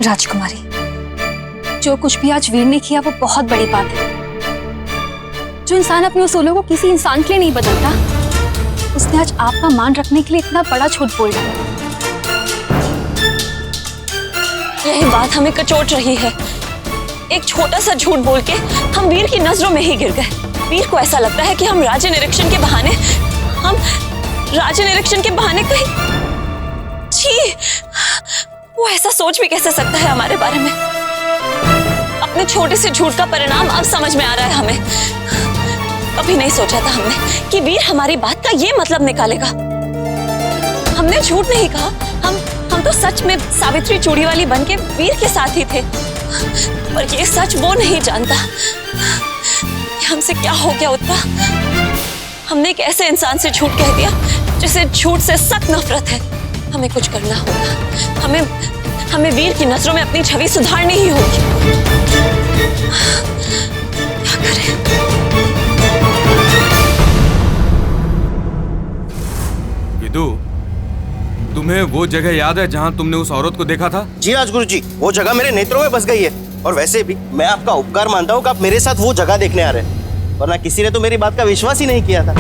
राजकुमारी, जो कुछ भी आज वीर ने किया वो बहुत बड़ी बात है। जो इंसान अपने उसूलों को किसी इंसान के लिए नहीं बदलता, उसने आज आपका मान रखने के लिए इतना बड़ा झूठ बोल दिया। यही बात हमें कचोट रही है। एक छोटा सा झूठ बोल के हम वीर की नजरों में ही गिर गए। वीर को ऐसा लगता है कि हम राज्य निरीक्षण के बहाने कहीं। छी, वो ऐसा सोच भी कैसे सकता है हमारे बारे में? अपने छोटे से झूठ का परिणाम अब समझ में आ रहा है हमें। कभी नहीं सोचा था हमने कि वीर हमारी बात का ये मतलब निकालेगा। हमने झूठ नहीं कहा, हम तो सच में सावित्री चूड़ीवाली बन के वीर के साथ ही थे। पर ये सच वो नहीं जानता। हमसे क्या हो गया उत्तरा? हमने एक ऐसे इंसान से झूठ कह दिया जिसे झूठ से सख्त नफरत है। हमें कुछ करना होगा। हमें वीर की नजरों में अपनी छवि सुधारनी ही होगी। क्या करें? विदु, तुम्हें वो जगह याद है जहां तुमने उस औरत को देखा था? जी राजगुरु जी, वो जगह मेरे नेत्रों में बस गई है। और वैसे भी मैं आपका उपकार मानता हूँ कि आप मेरे साथ वो जगह देखने आ रहे हैं, वरना किसी ने तो मेरी बात का विश्वास ही नहीं किया था।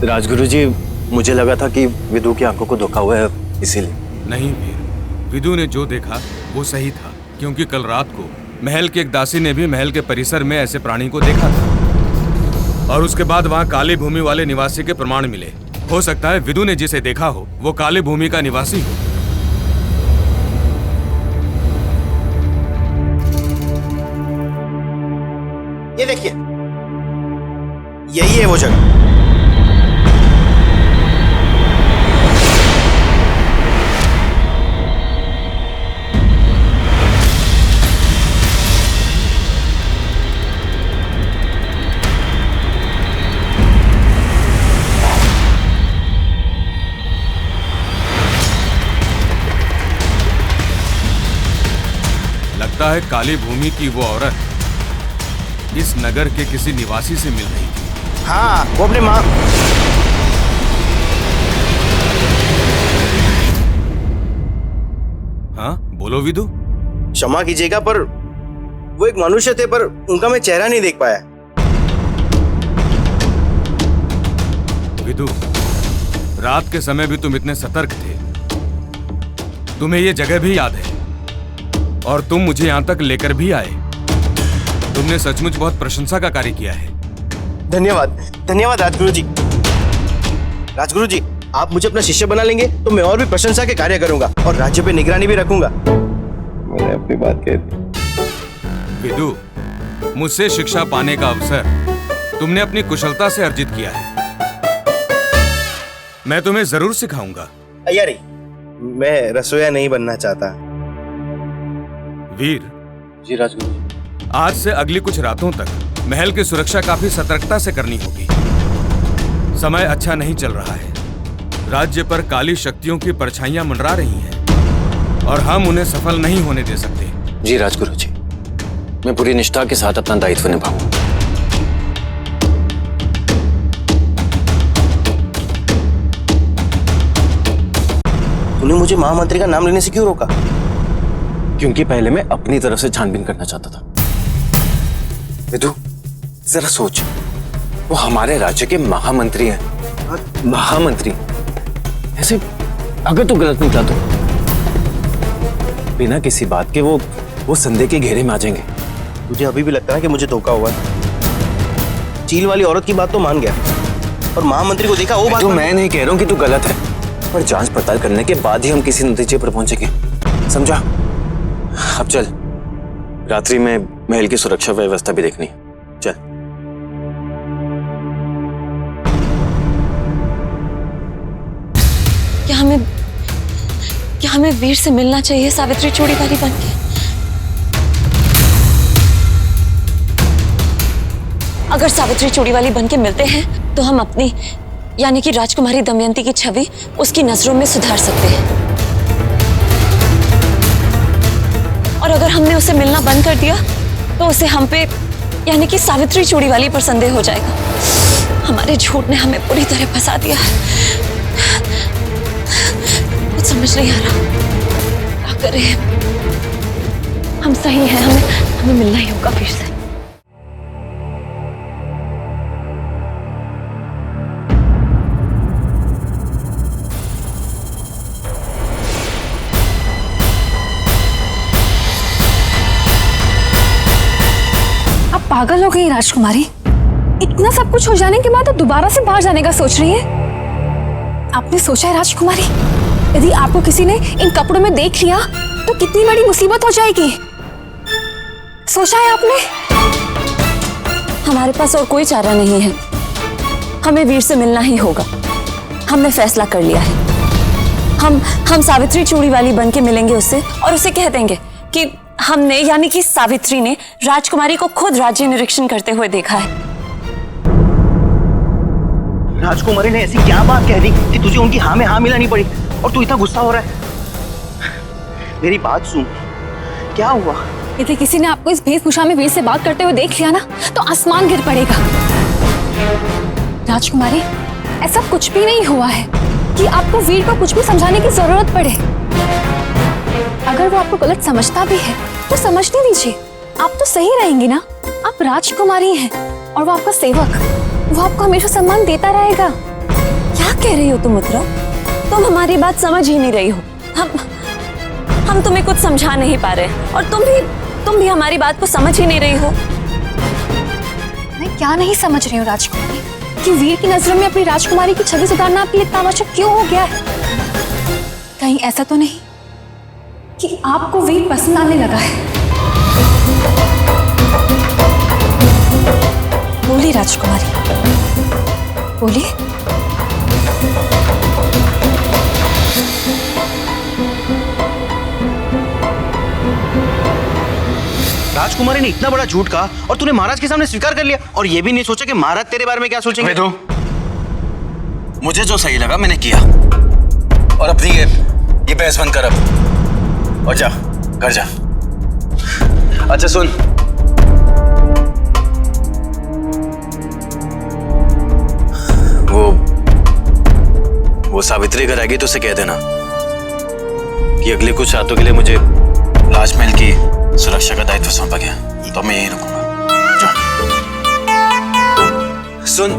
राजगुरु जी, मुझे लगा था कि विदु की आंखों को धोखा हुआ है, इसीलिए। नहीं वीर, विदु ने जो देखा वो सही था, क्योंकि कल रात को महल की एक दासी ने भी महल के परिसर में ऐसे प्राणी को देखा था। और उसके बाद वहाँ काली भूमि वाले निवासी के प्रमाण मिले। हो सकता है विदु ने जिसे देखा हो वो काली भूमि का निवासी हो। ये देखिए, यही है वो जगह। लगता है काली भूमि की वो औरत इस नगर के किसी निवासी से मिल रही थी। हाँ, वो अपने माँ। हाँ, बोलो विदु। क्षमा कीजिएगा, पर वो एक मनुष्य थे, पर उनका मैं चेहरा नहीं देख पाया। विदु, रात के समय भी तुम इतने सतर्क थे। तुम्हें ये जगह भी याद है और तुम मुझे यहाँ तक लेकर भी आए। तुमने सचमुच बहुत प्रशंसा का कार्य किया है। धन्यवाद, धन्यवाद राजगुरु जी। राजगुरु जी, आप मुझे अपना शिष्य बना लेंगे तो मैं और भी प्रशंसा के कार्य करूंगा और राज्य पे निगरानी भी रखूंगा। मैंने अपनी बात कह दी। विदु, मुझसे शिक्षा पाने का अवसर तुमने अपनी कुशलता से अर्जित किया है। मैं तुम्हें जरूर सिखाऊंगा। अय्यारी, मैं रसोइया नहीं बनना चाहता। वीर। जी राजगुरु जी। आज से अगली कुछ रातों तक महल की सुरक्षा काफी सतर्कता से करनी होगी। समय अच्छा नहीं चल रहा है। राज्य पर काली शक्तियों की परछाइयां मंडरा रही हैं और हम उन्हें सफल नहीं होने दे सकते। जी राजगुरु जी, मैं पूरी निष्ठा के साथ अपना दायित्व निभाऊंगा। तूने मुझे महामंत्री का नाम लेने से क्यों रोका? क्योंकि पहले मैं अपनी तरफ से छानबीन करना चाहता था। विदु, जरा सोच, वो हमारे राज्य के महामंत्री हैं। महामंत्री ऐसे, अगर तू गलत निकला तो बिना किसी बात के वो संदेह के घेरे में आ जाएंगे। मुझे अभी भी लगता है कि मुझे धोखा हुआ है। चील वाली औरत की बात तो मान गया, और महामंत्री को देखा वो बात। तो मैं नहीं कह रहा हूं कि तू गलत है, पर जांच पड़ताल करने के बाद ही हम किसी नतीजे पर पहुंचेंगे, समझा? अब चल, रात्रि में महल की सुरक्षा व्यवस्था भी देखनी। चल। क्या हमें वीर से मिलना चाहिए सावित्री चूड़ीवाली बनके? अगर सावित्री चूड़ीवाली बनके मिलते हैं तो हम अपनी, यानी कि राजकुमारी दमयंती की छवि उसकी नजरों में सुधार सकते हैं। और अगर हमने उसे मिलना बंद कर दिया तो उसे हम पे, यानी कि सावित्री चूड़ीवाली पर संदेह हो जाएगा। हमारे झूठ ने हमें पूरी तरह फंसा दिया है। कुछ समझ नहीं आ रहा। करे। हम सही हैं, हमें मिलना ही होगा फिर से। आप पागल हो गई राजकुमारी। इतना सब कुछ हो जाने के बाद आप दोबारा से बाहर जाने का सोच रही है? आपने सोचा है राजकुमारी, यदि आपको किसी ने इन कपड़ों में देख लिया तो कितनी बड़ी मुसीबत हो जाएगी? सोचा है आपने? हमारे पास और कोई चारा नहीं है, हमें वीर से मिलना ही होगा। हमने फैसला कर लिया है। हम सावित्री चूड़ी वाली बन के मिलेंगे उससे और उसे कह देंगे कि हमने यानी कि सावित्री ने राजकुमारी को खुद राज्य निरीक्षण करते हुए देखा है। राजकुमारी ने ऐसी क्या बात कह दी कि तुझे उनकी हाँ में हाँ मिलानी पड़ी और तू इतना गुस्सा हो रहा है? मेरी बात सुन, क्या हुआ? यदि किसी ने आपको इस वेशभूषा में वीर से बात करते हुए देख लिया ना तो आसमान गिर पड़ेगा। राजकुमारी, ऐसा कुछ भी नहीं हुआ है कि आपको वीर को कुछ भी समझाने की जरूरत पड़े। अगर वो आपको गलत समझता भी है तो समझने दीजिए, आप तो सही रहेंगी ना। आप राजकुमारी हैं और वो आपका सेवक, वो आपको हमेशा सम्मान देता रहेगा। क्या कह रही हो तुम उत्तरा? तुम हमारी बात समझ ही नहीं रही हो। हम तुम्हें कुछ समझा नहीं पा रहे और तुम भी हमारी बात को समझ ही नहीं रही हो। मैं क्या नहीं समझ रही हूँ राजकुमारी कि वीर की नजरों में अपनी राजकुमारी की छवि सुधारना आपके लिए इतना आवश्यक क्यों हो गया है? कहीं ऐसा तो नहीं कि आपको वीर पसंद आने लगा है? बोलिए राजकुमारी, बोलिए। राजकुमारी ने इतना बड़ा झूठ कहा और तूने महाराज के सामने स्वीकार कर लिया और ये भी नहीं सोचा कि महाराज तेरे बारे में क्या सोचेंगे? विदु, मुझे जो सही लगा मैंने किया और अपनी ये बहस बंद कर अब और जा घर जा। अच्छा सुन, वो सावित्री घर आएगी तो उसे कह देना कि अगले कुछ रातों के लिए मुझे राजमहल की सुरक्षा का दायित्व सौंपा गया, तो मैं यहीं रुकूंगा। जा। सुन,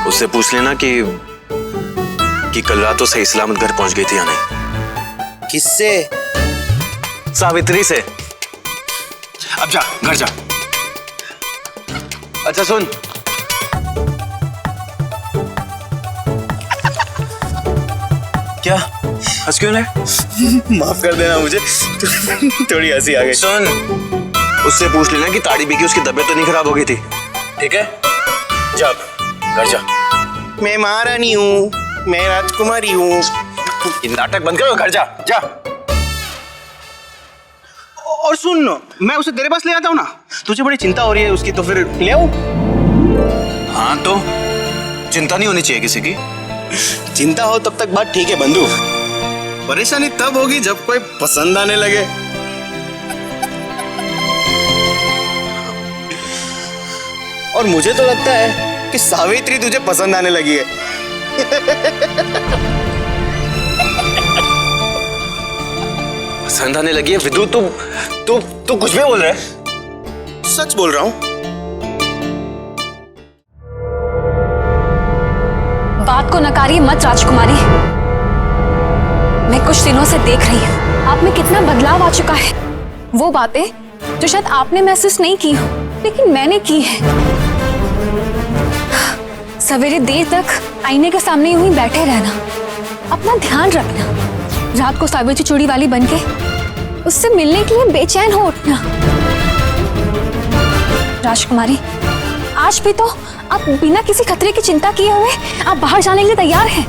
उससे पूछ लेना कि कल रात तो सही सलामत घर पहुंच गई थी या नहीं। किससे? सावित्री से। अब जा घर जा। अच्छा सुन, क्या हंस क्यों रहे? माफ कर देना मुझे, थोड़ी हंसी आ गई। सुन, उससे पूछ लेना कि ताड़ी पी की उसकी तबीयत तो नहीं खराब हो गई थी, ठीक है? जा घर जा। मैं महारानी हूँ, मैं राजकुमारी हूँ। ये नाटक बंद करो, घर जा जा। और सुन, मैं उसे तेरे पास ले आता हूँ ना, तुझे बड़ी चिंता हो रही है उसकी, तो फिर ले आओ। हाँ तो चिंता नहीं होनी चाहिए किसी की। चिंता हो तब तक बात ठीक है बंधु, परेशानी तब होगी जब कोई पसंद आने लगे। और मुझे तो लगता है कि सावित्री तुझे पसंद आने लगी है। पसंद आने लगी है? विदु तू कुछ भी बोल रहा है? सच बोल रहा हूँ। बात को नकारिए मत राजकुमारी। मैं कुछ दिनों से देख रही हूँ आप में कितना बदलाव आ चुका है। वो बातें जो शायद आपने महसूस नहीं की हो, लेकिन मैंने की है। सवेरे देर तक आईने के सामने यूं ही बैठे रहना, अपना ध्यान रखना, रात को सावित्री चूड़ी वाली बनके उससे मिलने के लिए बेचैन हो उठना। राजकुमारी, आज भी तो आप बिना किसी खतरे की चिंता किए हुए आप बाहर जाने के लिए तैयार हैं।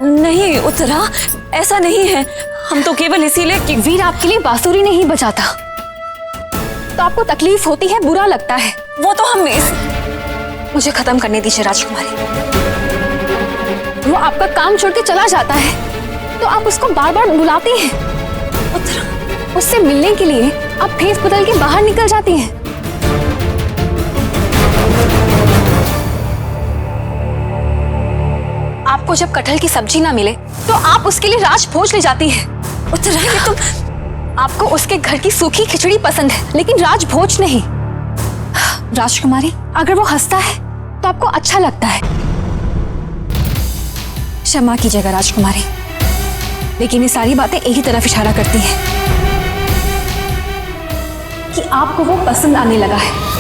नहीं उत्तरा, ऐसा नहीं है। हम तो केवल इसीलिए कि वीर आपके लिए बांसुरी नहीं बजाता तो आपको तकलीफ होती है, बुरा लगता है। वो तो हम मुझे खत्म करने दीजिए राजकुमारी। वो आपका काम छोड़ के चला जाता है तो आप उसको बार बार बुलाती हैं। उत्तरा, उससे मिलने के लिए आप भेस बदल के बाहर निकल जाती हैं। आपको जब कटहल की सब्जी ना मिले तो आप उसके लिए राजभोज ले जाती हैं। उत्तरायणी, तुम आपको उसके घर की सूखी खिचड़ी पसंद है लेकिन राजभोज नहीं। राजकुमारी, अगर वो हंसता है तो आपको अच्छा लगता है। क्षमा कीजिएगा राजकुमारी, लेकिन ये सारी बातें एक ही तरफ इशारा करती हैं कि आपको वो पसंद आने लगा है।